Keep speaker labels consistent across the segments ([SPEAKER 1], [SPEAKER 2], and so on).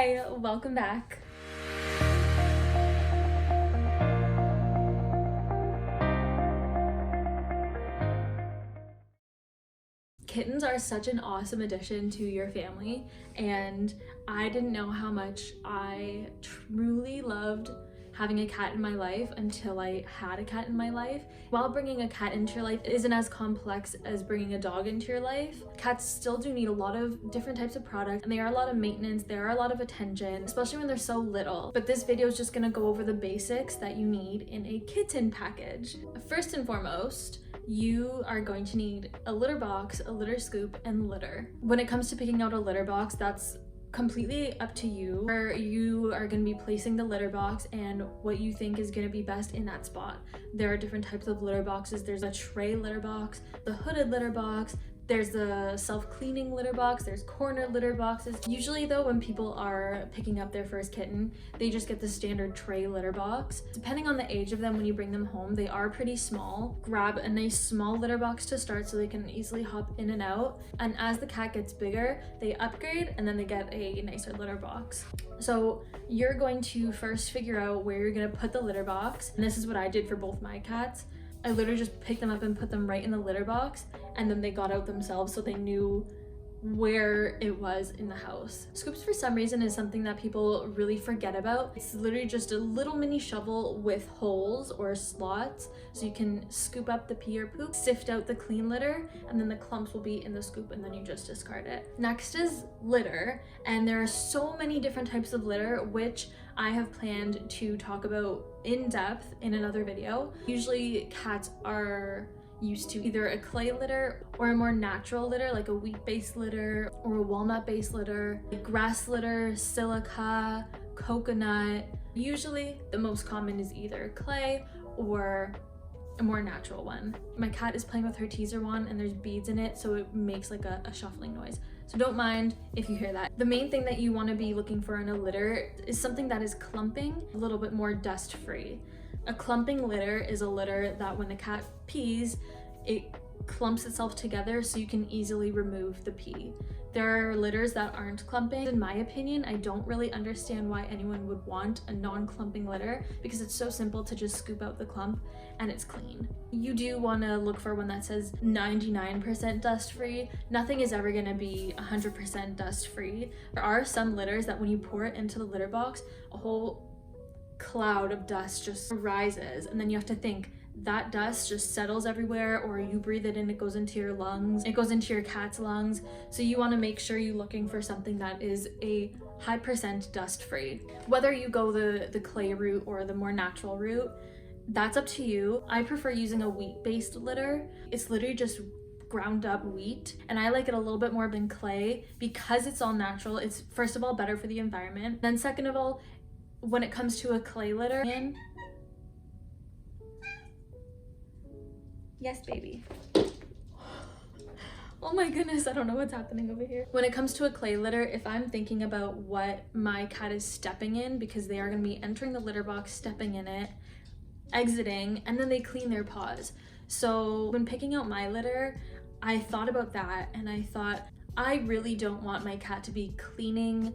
[SPEAKER 1] Hi, welcome back. Kittens are such an awesome addition to your family, and I didn't know how much I truly loved having a cat in my life until I had a cat in my life. While bringing a cat into your life isn't as complex as bringing a dog into your life, cats still do need a lot of different types of products, and they are a lot of maintenance, they are a lot of attention, especially when they're so little. But this video is just gonna go over the basics that you need in a kitten package. First and foremost, you are going to need a litter box, a litter scoop, and litter. When it comes to picking out a litter box, that's completely up to you, where you are going to be placing the litter box and what you think is going to be best in that spot. There are different types of litter boxes. There's a tray litter box, the hooded litter box, there's the self-cleaning litter box, there's corner litter boxes. Usually though, when people are picking up their first kitten, they just get the standard tray litter box. Depending on the age of them, when you bring them home, they are pretty small. Grab a nice small litter box to start so they can easily hop in and out. And as the cat gets bigger, they upgrade and then they get a nicer litter box. So you're going to first figure out where you're gonna put the litter box. And this is what I did for both my cats. I literally just picked them up and put them right in the litter box, and then they got out themselves so they knew where it was in the house. Scoops, for some reason, is something that people really forget about. It's literally just a little mini shovel with holes or slots so you can scoop up the pee or poop, sift out the clean litter, and then the clumps will be in the scoop and then you just discard it. Next is litter, and there are so many different types of litter, which I have planned to talk about in depth in another video. Usually cats are used to either a clay litter or a more natural litter, like a wheat-based litter or a walnut-based litter, grass litter, silica, coconut. Usually the most common is either clay or a more natural one. My cat is playing with her teaser wand and there's beads in it, so it makes like a shuffling noise. So don't mind if you hear that. The main thing that you want to be looking for in a litter is something that is clumping, a little bit more dust-free. A clumping litter is a litter that when the cat pees, it clumps itself together so you can easily remove the pee. There are litters that aren't clumping. In my opinion, I don't really understand why anyone would want a non-clumping litter, because it's so simple to just scoop out the clump and it's clean. You do want to look for one that says 99% dust-free. Nothing is ever going to be 100% dust-free. There are some litters that when you pour it into the litter box, a whole cloud of dust just rises, and then you have to think that dust just settles everywhere, or you breathe it in, it goes into your lungs, it goes into your cat's lungs. So you want to make sure you're looking for something that is a high percent dust free. Whether you go the clay route or the more natural route, that's up to you. I prefer using a wheat-based litter. It's literally just ground up wheat, and I like it a little bit more than clay because it's all natural. It's first of all better for the environment, then second of all, when it comes to a clay litter, yes baby, oh my goodness, I don't know what's happening over here. When it comes to a clay litter, if I'm thinking about what my cat is stepping in, because they are going to be entering the litter box, stepping in it, exiting, and then they clean their paws. So when picking out my litter, I thought about that, and I thought, I really don't want my cat to be cleaning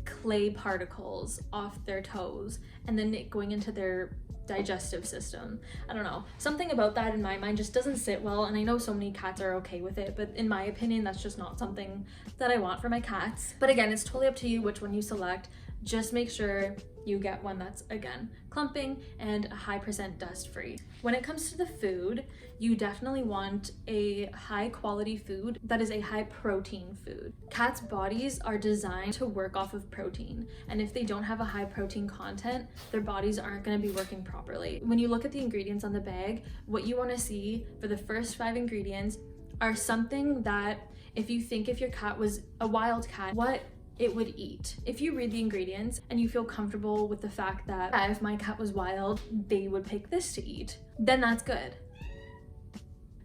[SPEAKER 1] clay particles off their toes and then it going into their digestive system. I don't know, something about that in my mind just doesn't sit well, and I know so many cats are okay with it, but in my opinion that's just not something that I want for my cats. But again, it's totally up to you which one you select. Just make sure you get one that's, again, clumping and a high percent dust free. When it comes to the food, you definitely want a high quality food that is a high protein food. Cats' bodies are designed to work off of protein, and if they don't have a high protein content, their bodies aren't going to be working properly. When you look at the ingredients on the bag, what you want to see for the first 5 ingredients are something that if your cat was a wild cat, what it would eat. If you read the ingredients and you feel comfortable with the fact that if my cat was wild, they would pick this to eat, then that's good.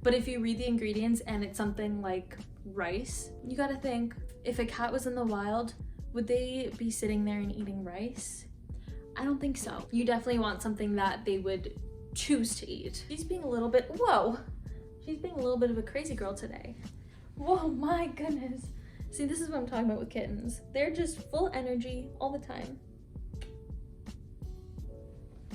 [SPEAKER 1] But if you read the ingredients and it's something like rice, you gotta think, if a cat was in the wild, would they be sitting there and eating rice? I don't think so. You definitely want something that they would choose to eat. She's being a little bit, whoa, she's being a little bit of a crazy girl today. Whoa, my goodness. See, this is what I'm talking about with kittens. They're just full energy all the time.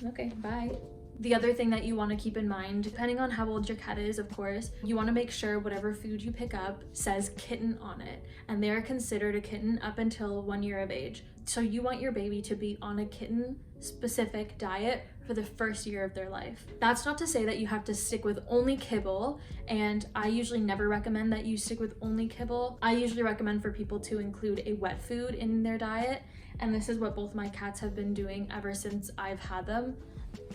[SPEAKER 1] Okay, bye. The other thing that you want to keep in mind, depending on how old your cat is, of course, you want to make sure whatever food you pick up says kitten on it. And they are considered a kitten up until 1 year of age. So you want your baby to be on a kitten specific diet for the first year of their life. That's not to say that you have to stick with only kibble, and I usually never recommend that you stick with only kibble. I usually recommend for people to include a wet food in their diet, and this is what both my cats have been doing ever since I've had them.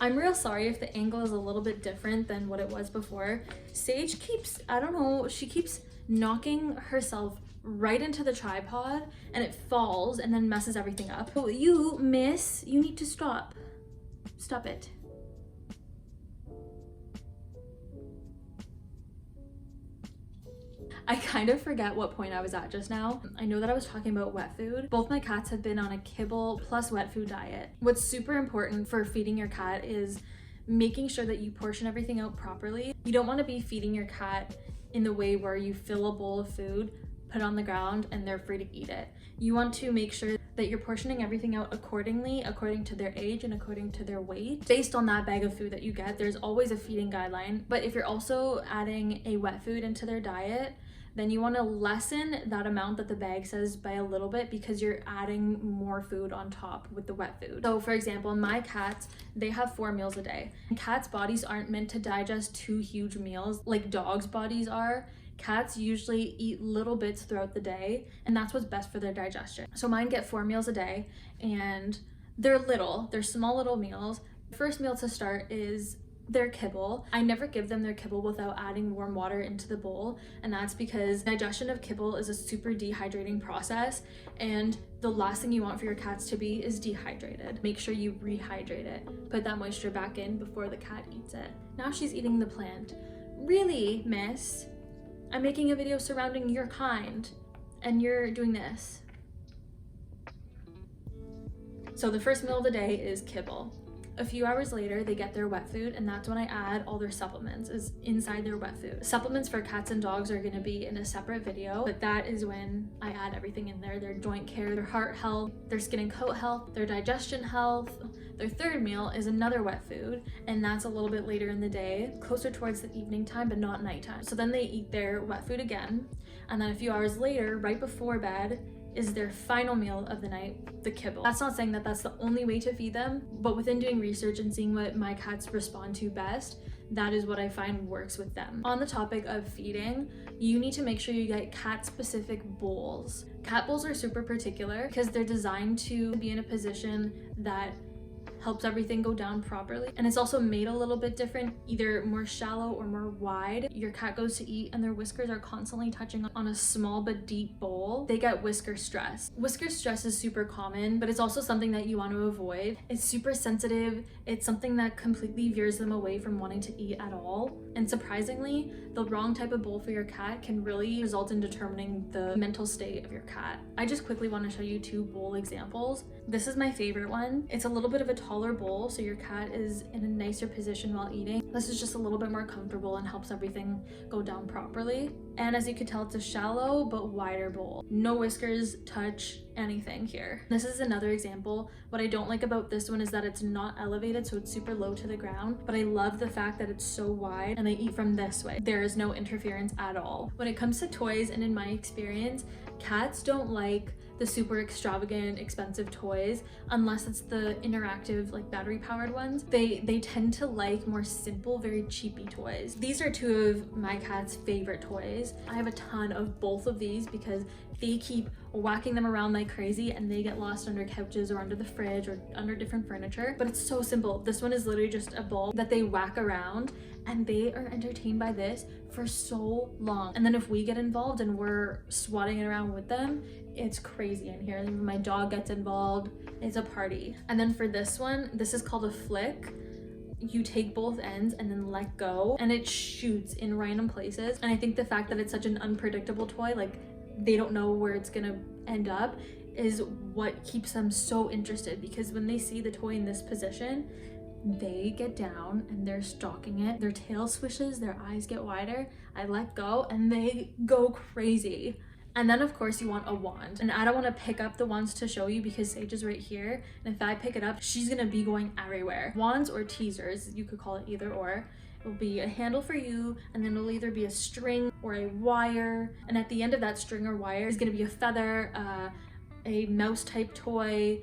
[SPEAKER 1] I'm real sorry if the angle is a little bit different than what it was before. Sage keeps, I don't know, she keeps knocking herself right into the tripod and it falls and then messes everything up. So you, miss, you need to stop. Stop it. I kind of forget what point I was at just now. I know that I was talking about wet food. Both my cats have been on a kibble plus wet food diet. What's super important for feeding your cat is making sure that you portion everything out properly. You don't want to be feeding your cat in the way where you fill a bowl of food, put it on the ground, and they're free to eat it. You want to make sure that you're portioning everything out accordingly, according to their age and according to their weight. Based on that bag of food that you get, there's always a feeding guideline. But if you're also adding a wet food into their diet, then you want to lessen that amount that the bag says by a little bit, because you're adding more food on top with the wet food. So for example, my cats, they have 4 meals a day. Cats' bodies aren't meant to digest 2 huge meals like dogs' bodies are. Cats usually eat little bits throughout the day, and that's what's best for their digestion. So mine get 4 meals a day, and they're small little meals. The first meal to start is their kibble. I never give them their kibble without adding warm water into the bowl, and that's because digestion of kibble is a super dehydrating process, and the last thing you want for your cats to be is dehydrated. Make sure you rehydrate it. Put that moisture back in before the cat eats it. Now she's eating the plant. Really, miss? I'm making a video surrounding your kind, and you're doing this. So the first meal of the day is kibble. A few hours later, they get their wet food, and that's when I add all their supplements is inside their wet food. Supplements for cats and dogs are gonna be in a separate video, but that is when I add everything in there: their joint care, their heart health, their skin and coat health, their digestion health. Their third meal is another wet food, and that's a little bit later in the day, closer towards the evening time, but not nighttime. So then they eat their wet food again, and then a few hours later, right before bed, is their final meal of the night, the kibble. That's not saying that that's the only way to feed them, but within doing research and seeing what my cats respond to best, that is what I find works with them. On the topic of feeding, you need to make sure you get cat-specific bowls. Cat bowls are super particular because they're designed to be in a position that helps everything go down properly, and it's also made a little bit different, either more shallow or more wide. Your cat goes to eat and their whiskers are constantly touching on a small but deep bowl. They get whisker stress. Whisker stress is super common, but it's also something that you want to avoid. It's super sensitive. It's something that completely veers them away from wanting to eat at all, and surprisingly, the wrong type of bowl for your cat can really result in determining the mental state of your cat. I just quickly want to show you 2 bowl examples. This is my favorite one. It's a little bit of a taller bowl, so your cat is in a nicer position while eating. This is just a little bit more comfortable and helps everything go down properly. And as you can tell, it's a shallow but wider bowl. No whiskers touch anything here. This is another example. What I don't like about this one is that it's not elevated, so it's super low to the ground, but I love the fact that it's so wide and they eat from this way. There is no interference at all. When it comes to toys, and in my experience, cats don't like the super extravagant, expensive toys unless it's the interactive, like battery powered ones. They tend to like more simple, very cheapy toys. These are 2 of my cat's favorite toys. I have a ton of both of these because they keep whacking them around like crazy and they get lost under couches or under the fridge or under different furniture. But it's so simple. This one is literally just a ball that they whack around, and they are entertained by this for so long. And then if we get involved and we're swatting it around with them, it's crazy in here. Even my dog gets involved. It's a party. And then for this one, this is called a flick. You take both ends and then let go, and it shoots in random places. And I think the fact that it's such an unpredictable toy, like they don't know where it's gonna end up, is what keeps them so interested, because when they see the toy in this position, they get down and they're stalking it. Their tail swishes, their eyes get wider. I let go and they go crazy. And then of course you want a wand. And I don't want to pick up the wands to show you because Sage is right here. And if I pick it up, she's gonna be going everywhere. Wands or teasers, you could call it either or. It will be a handle for you, and then it'll either be a string or a wire. And at the end of that string or wire is gonna be a feather, a mouse type toy,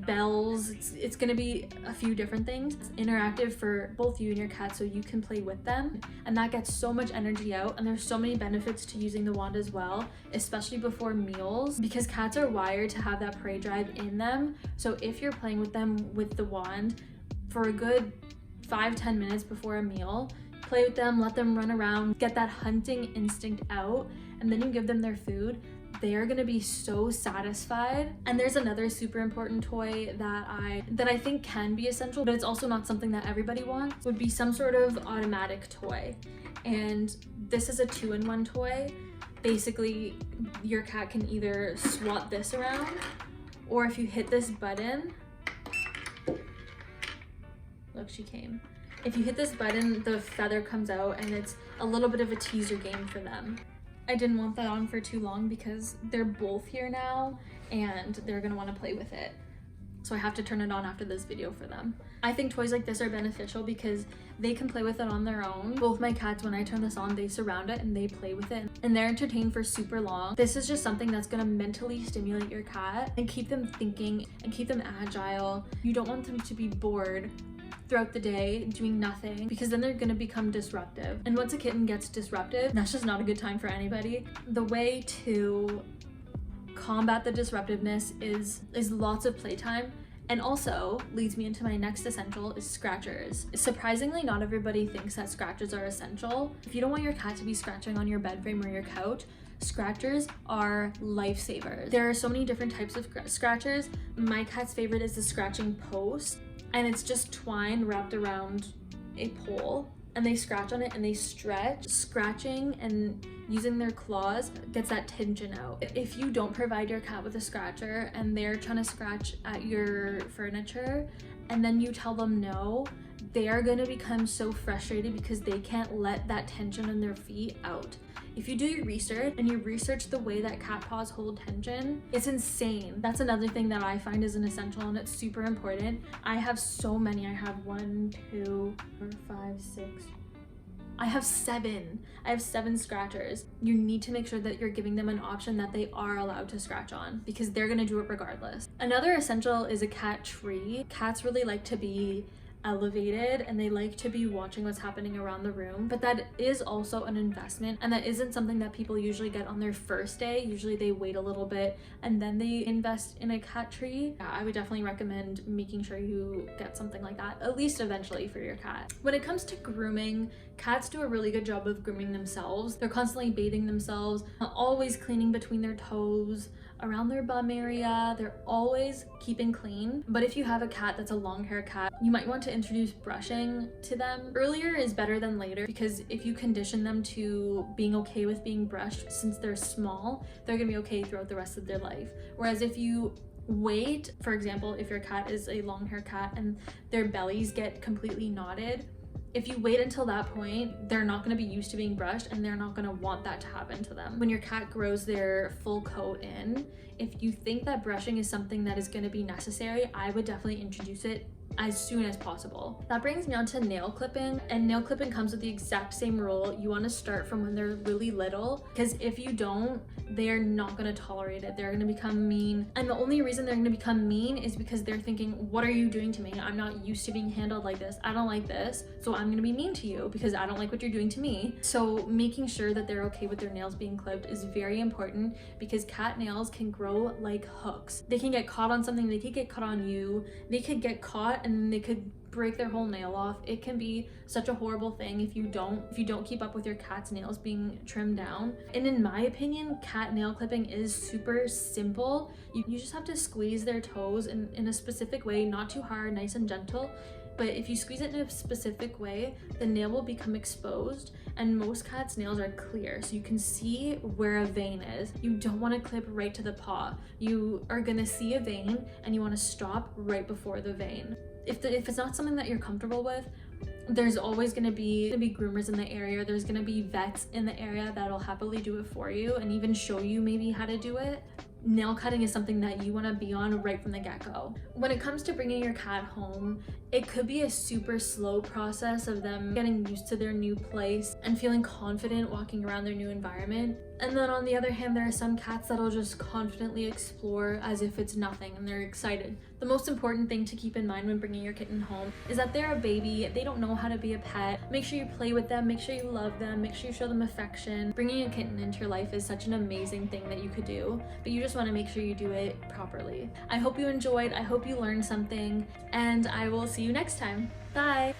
[SPEAKER 1] bells. It's gonna be a few different things. It's interactive for both you and your cat, so you can play with them, and that gets so much energy out. And there's so many benefits to using the wand as well, especially before meals, because cats are wired to have that prey drive in them. So if you're playing with them with the wand for a good 5-10 minutes before a meal, play with them, let them run around, get that hunting instinct out, and then you give them their food, they are gonna be so satisfied. And there's another super important toy that I think can be essential, but it's also not something that everybody wants, would be some sort of automatic toy. And this is a 2-in-1 toy. Basically, your cat can either swat this around, or if you hit this button, look, she came. If you hit this button, the feather comes out, and it's a little bit of a teaser game for them. I didn't want that on for too long because they're both here now and they're gonna want to play with it. So I have to turn it on after this video for them. I think toys like this are beneficial because they can play with it on their own. Both my cats, when I turn this on, they surround it and they play with it, and they're entertained for super long. This is just something that's gonna mentally stimulate your cat and keep them thinking and keep them agile. You don't want them to be bored throughout the day doing nothing, because then they're gonna become disruptive. And once a kitten gets disruptive, that's just not a good time for anybody. The way to combat the disruptiveness is lots of playtime, and also leads me into my next essential is scratchers. Surprisingly, not everybody thinks that scratchers are essential. If you don't want your cat to be scratching on your bed frame or your couch, scratchers are lifesavers. There are so many different types of scratchers. My cat's favorite is the scratching post, and it's just twine wrapped around a pole, and they scratch on it and they stretch. Scratching and using their claws gets that tension out. If you don't provide your cat with a scratcher and they're trying to scratch at your furniture and then you tell them no, they are gonna become so frustrated because they can't let that tension in their feet out. If you do your research and you research the way that cat paws hold tension, it's insane. That's another thing that I find is an essential, and it's super important. I have so many. I have 1, 2, 4, 5, 6. I have 7. I have 7 scratchers. You need to make sure that you're giving them an option that they are allowed to scratch on, because they're gonna do it regardless. Another essential is a cat tree. Cats really like to be elevated and they like to be watching what's happening around the room, but that is also an investment, and that isn't something that people usually get on their first day. Usually they wait a little bit and then they invest in a cat tree. Yeah, I would definitely recommend making sure you get something like that, at least eventually, for your cat. When it comes to grooming, cats do a really good job of grooming themselves. They're constantly bathing themselves, always cleaning between their toes, around their bum area. They're always keeping clean. But if you have a cat that's a long hair cat, you might want to introduce brushing to them. Earlier is better than later, because if you condition them to being okay with being brushed since they're small, they're gonna be okay throughout the rest of their life. Whereas if you wait, for example, if your cat is a long hair cat and their bellies get completely knotted, if you wait until that point, they're not going to be used to being brushed and they're not going to want that to happen to them. When your cat grows their full coat in, if you think that brushing is something that is going to be necessary, I would definitely introduce it as soon as possible. That brings me on to nail clipping, and nail clipping comes with the exact same rule. You want to start from when they're really little, because if you don't, they're not going to tolerate it. They're going to become mean, and the only reason they're going to become mean is because they're thinking, what are you doing to me? I'm not used to being handled like this. I don't like this, so I'm going to be mean to you because I don't like what you're doing to me. So making sure that they're okay with their nails being clipped is very important, because cat nails can grow like hooks. They can get caught on something, they could get caught on you, they could get caught and they could break their whole nail off. It can be such a horrible thing if you don't keep up with your cat's nails being trimmed down. And in my opinion, cat nail clipping is super simple. You just have to squeeze their toes in a specific way, not too hard, nice and gentle. But if you squeeze it in a specific way, the nail will become exposed, and most cats' nails are clear, so you can see where a vein is. You don't want to clip right to the paw. You are gonna see a vein and you want to stop right before the vein. If it's not something that you're comfortable with, There's always gonna be groomers in the area. There's gonna be vets in the area that'll happily do it for you and even show you maybe how to do it. Nail cutting is something that you want to be on right from the get-go. When it comes to bringing your cat home, it could be a super slow process of them getting used to their new place and feeling confident walking around their new environment. And then on the other hand, there are some cats that'll just confidently explore as if it's nothing and they're excited. The most important thing to keep in mind when bringing your kitten home is that they're a baby. They don't know how to be a pet. Make sure you play with them, make sure you love them, make sure you show them affection. Bringing a kitten into your life is such an amazing thing that you could do, but you just want to make sure you do it properly. I hope you enjoyed, I hope you learned something, and I will see you next time. Bye!